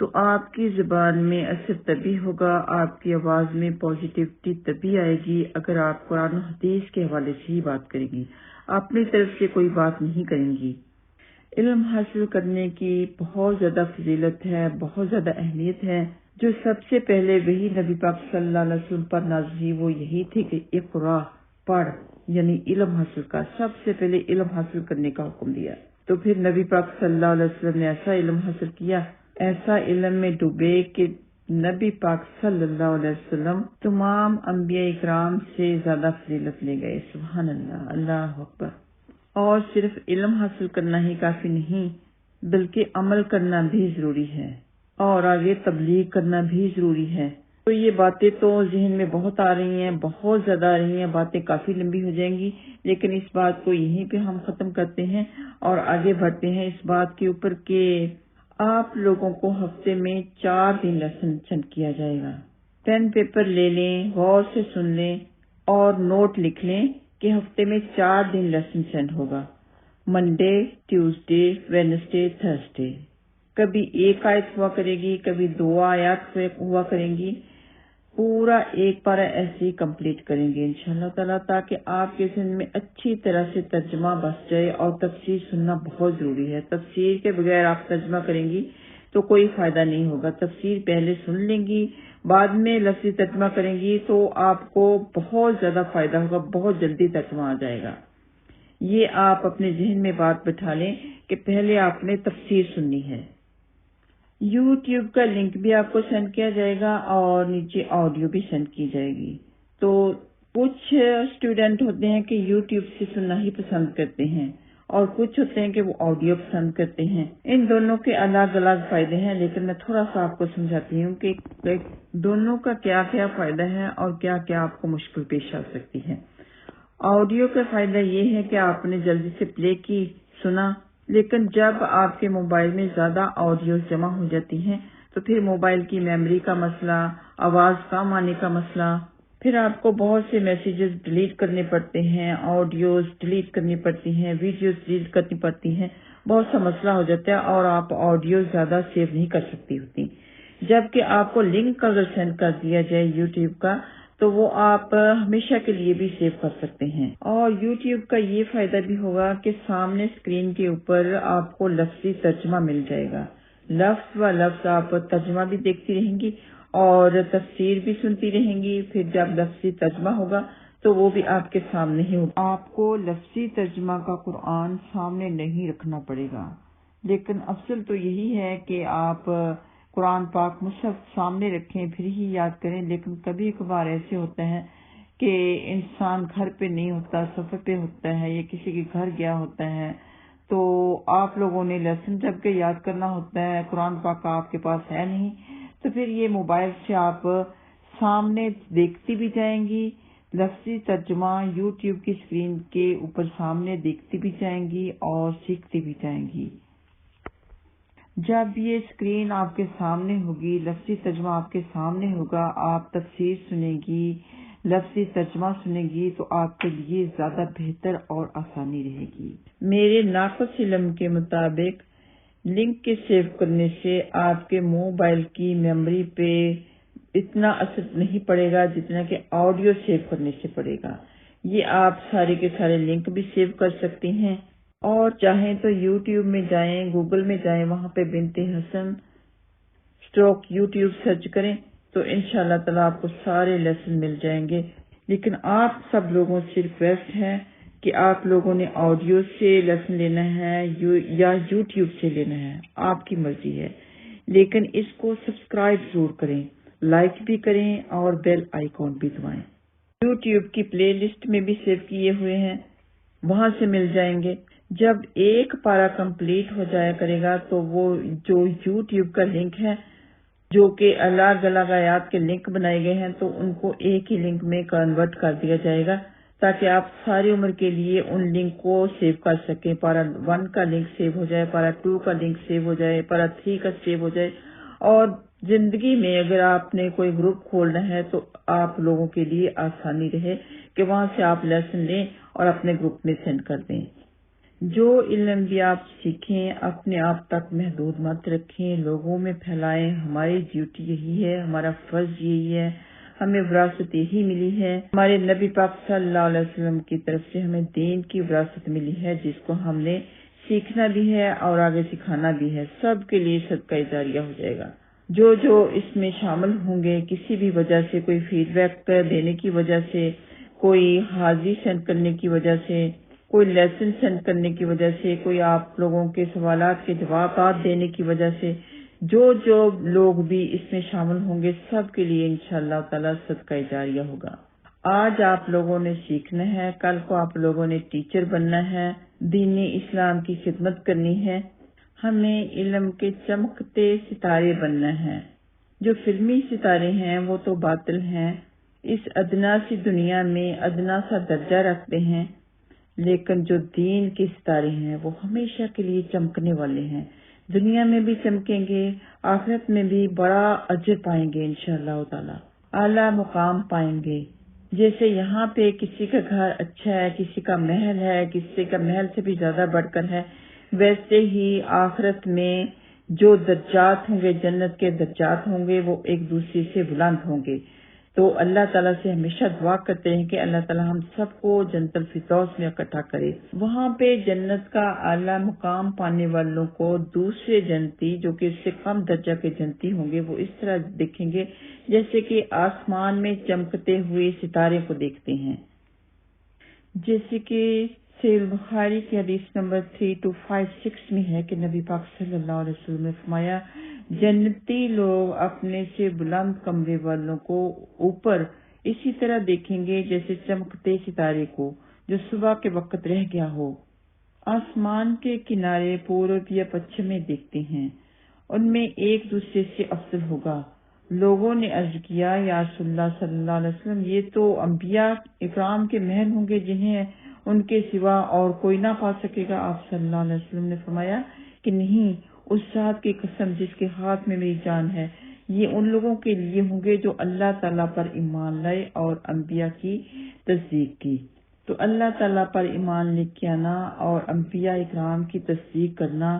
تو آپ کی زبان میں اثر تبھی ہوگا، آپ کی آواز میں پازیٹیوٹی تبھی آئے گی اگر آپ قرآن و حدیث کے حوالے سے ہی بات کریں گی، اپنی طرف سے کوئی بات نہیں کریں گی۔ علم حاصل کرنے کی بہت زیادہ فضیلت ہے، بہت زیادہ اہمیت ہے۔ جو سب سے پہلے وہی نبی پاک صلی اللہ علیہ وسلم پر نازل ہوئی وہ یہی تھی کہ اقرا، پڑھ، یعنی علم حاصل کر۔ سب سے پہلے علم حاصل کرنے کا حکم دیا۔ تو پھر نبی پاک صلی اللہ علیہ وسلم نے ایسا علم حاصل کیا، ایسا علم میں ڈوبے کہ نبی پاک صلی اللہ علیہ وسلم تمام انبیاء اکرام سے زیادہ فضیلت لے گئے۔ سبحان اللہ، اللہ اکبر۔ اور صرف علم حاصل کرنا ہی کافی نہیں بلکہ عمل کرنا بھی ضروری ہے اور آگے تبلیغ کرنا بھی ضروری ہے۔ تو یہ باتیں تو ذہن میں بہت آ رہی ہیں، بہت زیادہ آ رہی ہیں، باتیں کافی لمبی ہو جائیں گی، لیکن اس بات کو یہیں پہ ہم ختم کرتے ہیں اور آگے بڑھتے ہیں اس بات کے اوپر کہ آپ لوگوں کو ہفتے میں 4 دن لیسن سینڈ کیا جائے گا۔ پین پیپر لے لیں، غور سے سن لیں اور نوٹ لکھ لیں کہ ہفتے میں 4 دن لیسن سینڈ ہوگا، منڈے، ٹیوزڈے، ویڈنسڈے، تھرسڈے۔ کبھی ایک آیت ہوا کرے گی، کبھی 2 آیات ہوا کریں گی، پورا ایک پارہ ایسے ہی کمپلیٹ کریں گے انشاءاللہ تعالیٰ، تاکہ آپ کے ذہن میں اچھی طرح سے ترجمہ بس جائے۔ اور تفسیر سننا بہت ضروری ہے، تفسیر کے بغیر آپ ترجمہ کریں گی تو کوئی فائدہ نہیں ہوگا۔ تفسیر پہلے سن لیں گی، بعد میں لفظی ترجمہ کریں گی تو آپ کو بہت زیادہ فائدہ ہوگا، بہت جلدی ترجمہ آ جائے گا۔ یہ آپ اپنے ذہن میں بات بٹھا لیں کہ پہلے آپ نے تفسیر سننی ہے۔ یوٹیوب کا لنک بھی آپ کو سینڈ کیا جائے گا اور نیچے آڈیو بھی سینڈ کی جائے گی۔ تو کچھ اسٹوڈینٹ ہوتے ہیں کہ یوٹیوب سے سننا ہی پسند کرتے ہیں اور کچھ ہوتے ہیں کہ وہ آڈیو پسند کرتے ہیں۔ ان دونوں کے الگ الگ فائدے ہیں، لیکن میں تھوڑا سا آپ کو سمجھاتی ہوں کہ دونوں کا کیا کیا فائدہ ہے اور کیا کیا آپ کو مشکل پیش آ سکتی ہے۔ آڈیو کا فائدہ یہ ہے کہ آپ نے جلدی سے پلے کی، سنا، لیکن جب آپ کے موبائل میں زیادہ آڈیوز جمع ہو جاتی ہیں تو پھر موبائل کی میموری کا مسئلہ، آواز کم آنے کا مسئلہ، پھر آپ کو بہت سے میسیجز ڈیلیٹ کرنے پڑتے ہیں، آڈیوز ڈیلیٹ کرنی پڑتی ہیں، ویڈیوز ڈیلیٹ کرنی پڑتی ہیں، بہت سا مسئلہ ہو جاتا ہے اور آپ آڈیوز زیادہ سیو نہیں کر سکتی ہوتی۔ جبکہ آپ کو لنک اگر سینڈ کر دیا جائے یوٹیوب کا تو وہ آپ ہمیشہ کے لیے بھی سیو کر سکتے ہیں۔ اور یوٹیوب کا یہ فائدہ بھی ہوگا کہ سامنے اسکرین کے اوپر آپ کو لفظی ترجمہ مل جائے گا، لفظ و لفظ آپ ترجمہ بھی دیکھتی رہیں گی اور تفسیر بھی سنتی رہیں گی۔ پھر جب لفظی ترجمہ ہوگا تو وہ بھی آپ کے سامنے ہی ہوگا۔ آپ کو لفظی ترجمہ کا قرآن سامنے نہیں رکھنا پڑے گا، لیکن افضل تو یہی ہے کہ آپ قرآن پاک مصحف سامنے رکھیں پھر ہی یاد کریں۔ لیکن کبھی کبھار ایسے ہوتا ہے کہ انسان گھر پہ نہیں ہوتا، سفر پہ ہوتا ہے یا کسی کے گھر گیا ہوتا ہے، تو آپ لوگوں نے لیسن جب کہ یاد کرنا ہوتا ہے، قرآن پاک آپ کے پاس ہے نہیں، تو پھر یہ موبائل سے آپ سامنے دیکھتی بھی جائیں گی، لفظی ترجمہ یوٹیوب کی اسکرین کے اوپر سامنے دیکھتی بھی جائیں گی اور سیکھتی بھی جائیں گی۔ جب یہ اسکرین آپ کے سامنے ہوگی، لفظی ترجمہ آپ کے سامنے ہوگا، آپ تفسیر سنیں گی، لفظی ترجمہ سنیں گی تو آپ کے لیے زیادہ بہتر اور آسانی رہے گی۔ میرے ناقص علم کے مطابق لنک کے سیو کرنے سے آپ کے موبائل کی میموری پہ اتنا اثر نہیں پڑے گا جتنا کہ آڈیو سیو کرنے سے پڑے گا۔ یہ آپ سارے کے سارے لنک بھی سیو کر سکتے ہیں اور چاہیں تو یوٹیوب میں جائیں، گوگل میں جائیں، وہاں پہ بنت حسن / یوٹیوب سرچ کریں تو انشاءاللہ تعالیٰ آپ کو سارے لیسن مل جائیں گے۔ لیکن آپ سب لوگوں سے ریکویسٹ ہے کہ آپ لوگوں نے آڈیو سے لیسن لینا ہے یا یوٹیوب سے لینا ہے، آپ کی مرضی ہے، لیکن اس کو سبسکرائب ضرور کریں، لائک بھی کریں اور بیل آئیکن بھی دبائیں۔ یوٹیوب کی پلے لسٹ میں بھی سیو کیے ہوئے ہیں، وہاں سے مل جائیں گے۔ جب ایک پارہ کمپلیٹ ہو جایا کرے گا تو وہ جو یوٹیوب کا لنک ہے، جو کہ الگ الگ آیات کے لنک بنائے گئے ہیں، تو ان کو ایک ہی لنک میں کنورٹ کر دیا جائے گا تاکہ آپ ساری عمر کے لیے ان لنک کو سیو کر سکیں۔ پارہ 1 کا لنک سیو ہو جائے، پارہ 2 کا لنک سیو ہو جائے، پارہ 3 کا سیو ہو جائے۔ اور زندگی میں اگر آپ نے کوئی گروپ کھولنا ہے تو آپ لوگوں کے لیے آسانی رہے کہ وہاں سے آپ لیسن لیں اور اپنے گروپ میں سینڈ کر دیں۔ جو علم بھی آپ سیکھیں اپنے آپ تک محدود مت رکھیں، لوگوں میں پھیلائیں۔ ہماری ڈیوٹی یہی ہے، ہمارا فرض یہی ہے، ہمیں وراثت یہی ملی ہے، ہمارے نبی پاک صلی اللہ علیہ وسلم کی طرف سے ہمیں دین کی وراثت ملی ہے، جس کو ہم نے سیکھنا بھی ہے اور آگے سکھانا بھی ہے۔ سب کے لیے صدقہ جاریہ ہو جائے گا۔ جو اس میں شامل ہوں گے، کسی بھی وجہ سے، کوئی فیڈ بیک دینے کی وجہ سے، کوئی حاضری سینڈ کرنے کی وجہ سے، کوئی لیسن سینڈ کرنے کی وجہ سے، کوئی آپ لوگوں کے سوالات کے جوابات دینے کی وجہ سے، جو لوگ بھی اس میں شامل ہوں گے، سب کے لیے انشاءاللہ تعالی صدقہ جاریہ ہوگا۔ آج آپ لوگوں نے سیکھنا ہے، کل کو آپ لوگوں نے ٹیچر بننا ہے، دین اسلام کی خدمت کرنی ہے۔ ہمیں علم کے چمکتے ستارے بننا ہے۔ جو فلمی ستارے ہیں وہ تو باطل ہیں، اس ادنا سی دنیا میں ادنا سا درجہ رکھتے ہیں، لیکن جو دین کے ستارے ہیں وہ ہمیشہ کے لیے چمکنے والے ہیں، دنیا میں بھی چمکیں گے، آخرت میں بھی بڑا اجر پائیں گے انشاءاللہ تعالی، اعلیٰ مقام پائیں گے۔ جیسے یہاں پہ کسی کا گھر اچھا ہے، کسی کا محل ہے، کسی کا محل سے بھی زیادہ بڑھ کر ہے، ویسے ہی آخرت میں جو درجات ہوں گے، جنت کے درجات ہوں گے، وہ ایک دوسرے سے بلند ہوں گے۔ تو اللہ تعالیٰ سے ہمیشہ دعا کرتے ہیں کہ اللہ تعالیٰ ہم سب کو جنت الفردوس میں اکٹھا کرے۔ وہاں پہ جنت کا اعلیٰ مقام پانے والوں کو دوسرے جنتی جو کہ اس سے کم درجہ کے جنتی ہوں گے، وہ اس طرح دیکھیں گے جیسے کہ آسمان میں چمکتے ہوئے ستارے کو دیکھتے ہیں۔ جیسے کہ صحیح بخاری کی حدیث نمبر 3256 میں ہے کہ نبی پاک صلی اللہ علیہ وسلم نے فرمایا، جنتی لوگ اپنے سے بلند کمرے والوں کو اوپر اسی طرح دیکھیں گے جیسے چمکتے ستارے کو جو صبح کے وقت رہ گیا ہو۔ آسمان کے کنارے پورب یا پچھم میں دیکھتے ہیں، ان میں ایک دوسرے سے افضل ہوگا۔ لوگوں نے عرض کیا، یا رسول اللہ صلی اللہ علیہ وسلم، یہ تو انبیاء اکرام کے محل ہوں گے جنہیں ان کے سوا اور کوئی نہ پا سکے گا۔ آپ صلی اللہ علیہ وسلم نے فرمایا کہ نہیں، اس ذات کی قسم جس کے ہاتھ میں میری جان ہے، یہ ان لوگوں کے لیے ہوں گے جو اللہ تعالیٰ پر ایمان لائے اور انبیاء کی تصدیق کی۔ تو اللہ تعالیٰ پر ایمان لے کے آنا اور انبیاء اکرام کی تصدیق کرنا،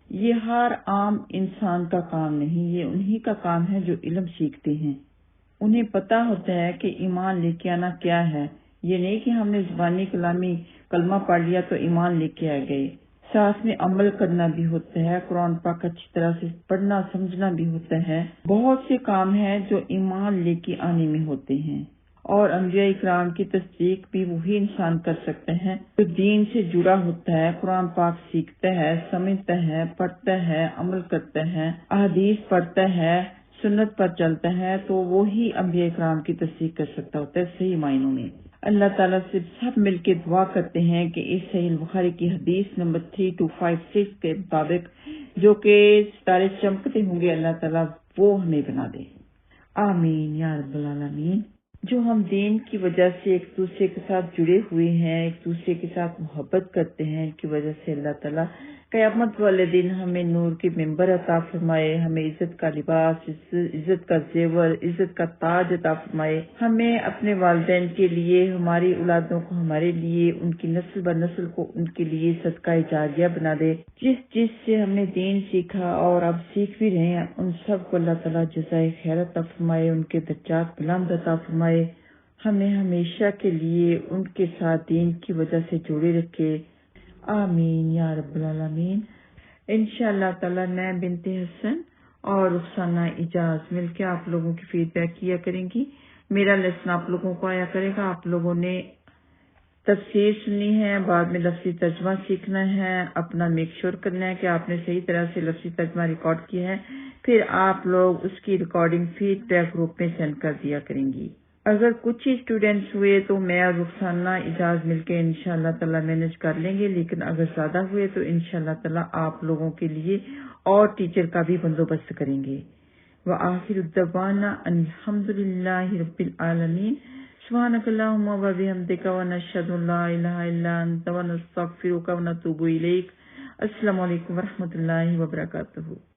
یہ ہر عام انسان کا کام نہیں، یہ انہی کا کام ہے جو علم سیکھتے ہیں۔ انہیں پتہ ہوتا ہے کہ ایمان لے کے آنا کیا ہے۔ یہ نہیں کہ ہم نے زبانی کلامی کلمہ پڑھ لیا تو ایمان لے کے آ گئے، ساتھ میں عمل کرنا بھی ہوتا ہے، قرآن پاک اچھی طرح سے پڑھنا سمجھنا بھی ہوتا ہے۔ بہت سے کام ہیں جو ایمان لے کے آنے میں ہوتے ہیں، اور انبیاء اکرام کی تصدیق بھی وہی انسان کر سکتے ہیں جو دین سے جڑا ہوتا ہے، قرآن پاک سیکھتا ہے، سمجھتا ہے، پڑھتا ہے، عمل کرتا ہے، احادیث پڑھتا ہے، سنت پر چلتا ہے، تو وہی انبیاء اکرام کی تصدیق کر سکتا ہوتا ہے صحیح معنوں میں۔ اللہ تعالیٰ سے سب مل کے دعا کرتے ہیں کہ اس صحیح بخاری کی حدیث نمبر 3256 کے مطابق جو کہ ستارے چمکتے ہوں گے، اللہ تعالیٰ وہ ہمیں بنا دے۔ آمین یا رب العالمین۔ جو ہم دین کی وجہ سے ایک دوسرے کے ساتھ جڑے ہوئے ہیں، ایک دوسرے کے ساتھ محبت کرتے ہیں، ان کی وجہ سے اللہ تعالیٰ قیامت والے دن ہمیں نور کے ممبر عطا فرمائے، ہمیں عزت کا لباس، عزت کا زیور، عزت کا تاج عطا فرمائے، ہمیں اپنے والدین کے لیے، ہماری اولادوں کو ہمارے لیے، ان کی نسل بر نسل کو ان کے لیے صدقہ جاریہ بنا دے۔ جس سے ہم نے دین سیکھا اور اب سیکھ بھی رہے ہیں، ان سب کو اللہ تعالیٰ جزائے خیر عطا فرمائے، ان کے درجات بلند عطا فرمائے، ہمیں ہمیشہ کے لیے ان کے ساتھ دین کی وجہ سے جوڑے رکھے۔ آمین یا رب العالمین۔ انشاءاللہ تعالیٰ میں بنت حسن اور رخسانہ اجاز مل کے آپ لوگوں کی فیڈ بیک کیا کریں گی۔ میرا لیسن آپ لوگوں کو آیا کرے گا، آپ لوگوں نے تفسیر سننی ہے، بعد میں لفظی ترجمہ سیکھنا ہے، اپنا میک شور کرنا ہے کہ آپ نے صحیح طرح سے لفظی ترجمہ ریکارڈ کیا ہے، پھر آپ لوگ اس کی ریکارڈنگ فیڈ بیک گروپ میں سینڈ کر دیا کریں گی۔ اگر کچھ ہی اسٹوڈینٹس ہوئے تو میں اور رخسانہ اجاز مل کے انشاءاللہ تعالیٰ مینج کر لیں گے، لیکن اگر زیادہ ہوئے تو انشاءاللہ تعالیٰ آپ لوگوں کے لیے اور ٹیچر کا بھی بندوبست کریں گے۔ وآخر الدعوانا ان الحمدللہ رب العالمین۔ سبحانک اللہم و بحمدک ونشہد ان لا الہ الا انت ونستغفرک ونتوب الیک۔ السلام علیکم ورحمۃ اللہ وبرکاتہ۔